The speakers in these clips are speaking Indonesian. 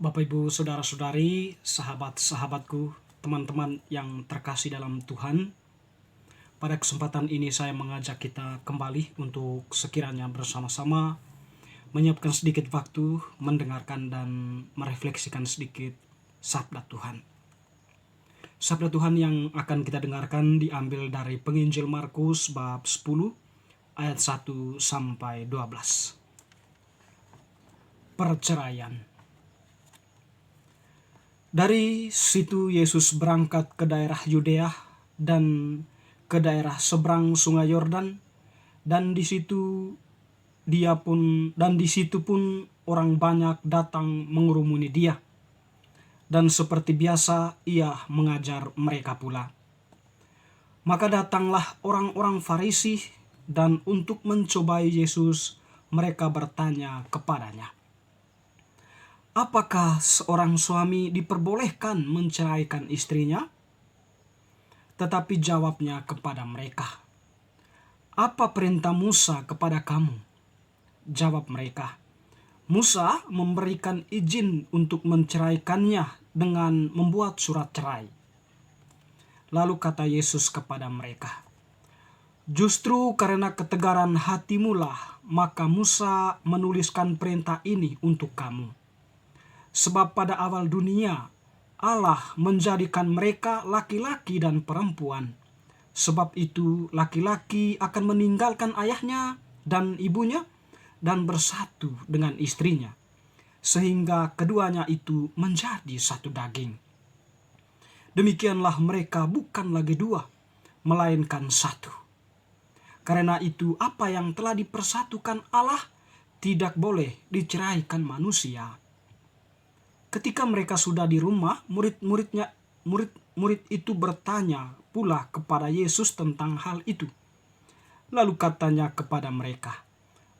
Bapak, Ibu, saudara-saudari, sahabat-sahabatku, teman-teman yang terkasih dalam Tuhan, pada kesempatan ini saya mengajak kita kembali untuk sekiranya bersama-sama menyiapkan sedikit waktu, mendengarkan dan merefleksikan sedikit sabda Tuhan. Sabda Tuhan yang akan kita dengarkan diambil dari Penginjil Markus bab 10 ayat 1 sampai 12. Perceraian. Dari situ Yesus berangkat ke daerah Yudea dan ke daerah seberang Sungai Yordan, dan di situ di situ pun orang banyak datang mengerumuni dia, dan seperti biasa ia mengajar mereka pula. Maka datanglah orang-orang Farisi, dan untuk mencobai Yesus mereka bertanya kepadanya, "Apakah seorang suami diperbolehkan menceraikan istrinya?" Tetapi jawabnya kepada mereka, "Apa perintah Musa kepada kamu?" Jawab mereka, "Musa memberikan izin untuk menceraikannya dengan membuat surat cerai." Lalu kata Yesus kepada mereka, "Justru karena ketegaran hatimulah maka Musa menuliskan perintah ini untuk kamu. Sebab pada awal dunia Allah menjadikan mereka laki-laki dan perempuan. Sebab itu laki-laki akan meninggalkan ayahnya dan ibunya dan bersatu dengan istrinya, sehingga keduanya itu menjadi satu daging. Demikianlah mereka bukan lagi dua, melainkan satu. Karena itu apa yang telah dipersatukan Allah tidak boleh diceraikan manusia." Ketika mereka sudah di rumah, murid itu bertanya pula kepada Yesus tentang hal itu. Lalu katanya kepada mereka,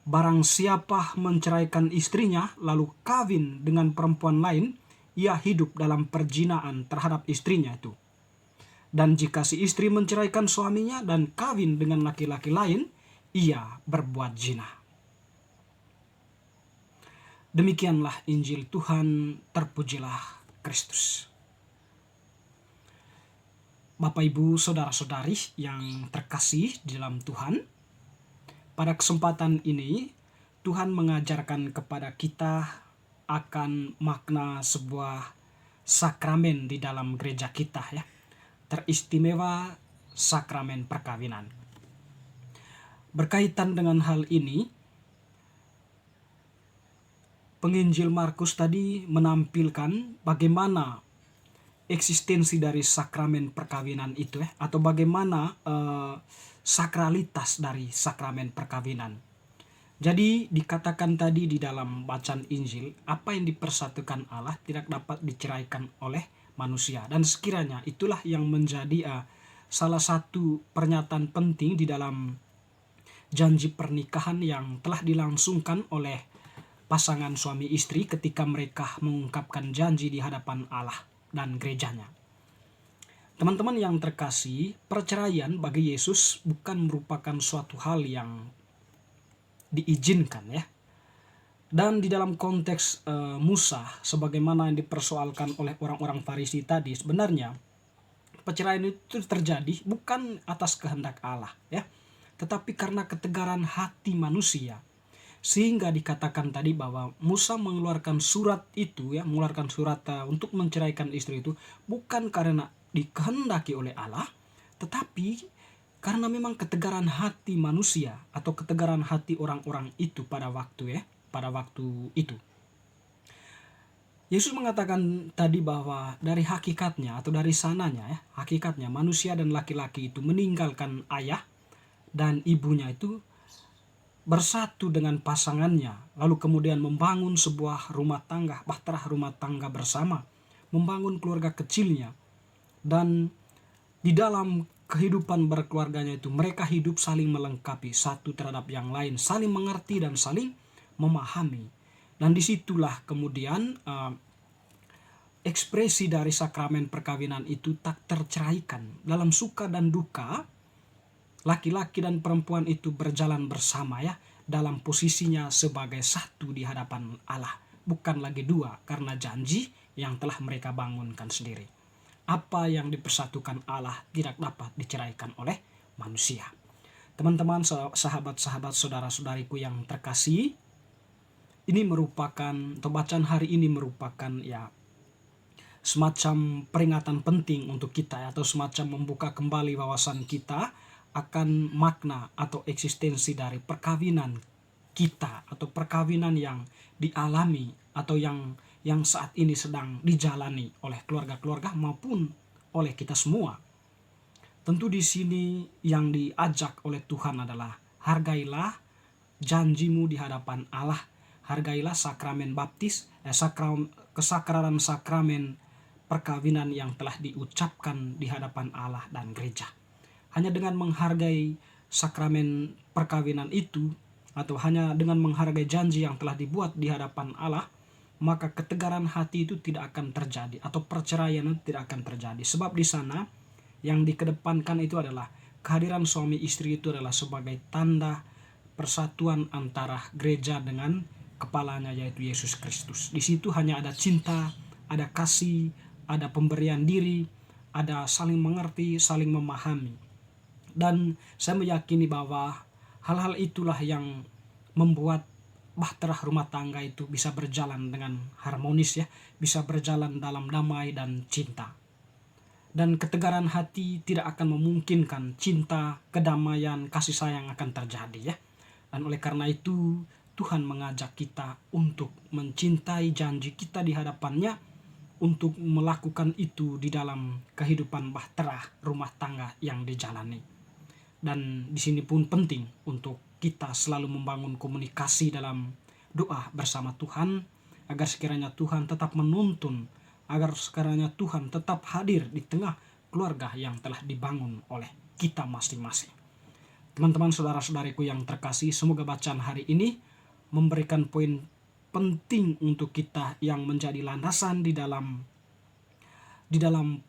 "Barang siapa menceraikan istrinya lalu kawin dengan perempuan lain, ia hidup dalam perzinahan terhadap istrinya itu. Dan jika si istri menceraikan suaminya dan kawin dengan laki-laki lain, ia berbuat zina." Demikianlah Injil Tuhan, terpujilah Kristus. Bapak, Ibu, saudara-saudari yang terkasih di dalam Tuhan, pada kesempatan ini Tuhan mengajarkan kepada kita akan makna sebuah sakramen di dalam gereja kita, ya. Teristimewa sakramen perkawinan. Berkaitan dengan hal ini, Penginjil Markus tadi menampilkan bagaimana eksistensi dari sakramen perkawinan itu, atau bagaimana sakralitas dari sakramen perkawinan. Jadi dikatakan tadi di dalam bacaan Injil, apa yang dipersatukan Allah tidak dapat diceraikan oleh manusia, dan sekiranya itulah yang menjadi salah satu pernyataan penting di dalam janji pernikahan yang telah dilangsungkan oleh pasangan suami istri ketika mereka mengungkapkan janji di hadapan Allah dan gerejanya. Teman-teman yang terkasih, perceraian bagi Yesus bukan merupakan suatu hal yang diizinkan, ya. Dan di dalam konteks Musa, sebagaimana yang dipersoalkan oleh orang-orang Farisi tadi, sebenarnya perceraian itu terjadi bukan atas kehendak Allah, ya, tetapi karena ketegaran hati manusia. Sehingga dikatakan tadi bahwa Musa mengeluarkan surat itu, ya, mengeluarkan surat untuk menceraikan istri itu bukan karena dikehendaki oleh Allah, tetapi karena memang ketegaran hati manusia atau ketegaran hati orang-orang itu pada waktu itu. Yesus mengatakan tadi bahwa dari hakikatnya atau dari sananya, ya, hakikatnya manusia dan laki-laki itu meninggalkan ayah dan ibunya itu, bersatu dengan pasangannya, lalu kemudian membangun sebuah rumah tangga, bahtera rumah tangga bersama, membangun keluarga kecilnya, dan di dalam kehidupan berkeluarganya itu mereka hidup saling melengkapi satu terhadap yang lain, saling mengerti dan saling memahami. Dan disitulah kemudian ekspresi dari sakramen perkawinan itu tak terceraikan. Dalam suka dan duka, laki-laki dan perempuan itu berjalan bersama, ya, dalam posisinya sebagai satu di hadapan Allah, bukan lagi dua karena janji yang telah mereka bangunkan sendiri. Apa yang dipersatukan Allah tidak dapat diceraikan oleh manusia. Teman-teman, sahabat-sahabat, saudara-saudariku yang terkasih, ini merupakan, atau bacaan hari ini merupakan ya semacam peringatan penting untuk kita, atau semacam membuka kembali wawasan kita akan makna atau eksistensi dari perkawinan kita, atau perkawinan yang dialami atau yang saat ini sedang dijalani oleh keluarga-keluarga maupun oleh kita semua. Tentu di sini yang diajak oleh Tuhan adalah hargailah janjimu di hadapan Allah, hargailah sakramen baptis, kesakralan sakramen perkawinan yang telah diucapkan di hadapan Allah dan gereja. Hanya dengan menghargai sakramen perkawinan itu, atau hanya dengan menghargai janji yang telah dibuat di hadapan Allah, maka ketegaran hati itu tidak akan terjadi, atau perceraian itu tidak akan terjadi. Sebab di sana yang dikedepankan itu adalah kehadiran suami istri itu adalah sebagai tanda persatuan antara gereja dengan kepalanya, yaitu Yesus Kristus. Di situ hanya ada cinta, ada kasih, ada pemberian diri, ada saling mengerti, saling memahami. Dan saya meyakini bahwa hal-hal itulah yang membuat bahtera rumah tangga itu bisa berjalan dengan harmonis ya, bisa berjalan dalam damai dan cinta. Dan ketegaran hati tidak akan memungkinkan cinta, kedamaian, kasih sayang akan terjadi ya. Dan oleh karena itu Tuhan mengajak kita untuk mencintai janji kita di hadapannya, untuk melakukan itu di dalam kehidupan bahtera rumah tangga yang dijalani. Dan di sini pun penting untuk kita selalu membangun komunikasi dalam doa bersama Tuhan, agar sekiranya Tuhan tetap menuntun, agar sekiranya Tuhan tetap hadir di tengah keluarga yang telah dibangun oleh kita masing-masing. Teman-teman, saudara-saudariku yang terkasih, semoga bacaan hari ini memberikan poin penting untuk kita yang menjadi landasan di dalam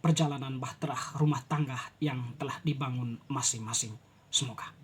perjalanan bahtera rumah tangga yang telah dibangun masing-masing. Semoga.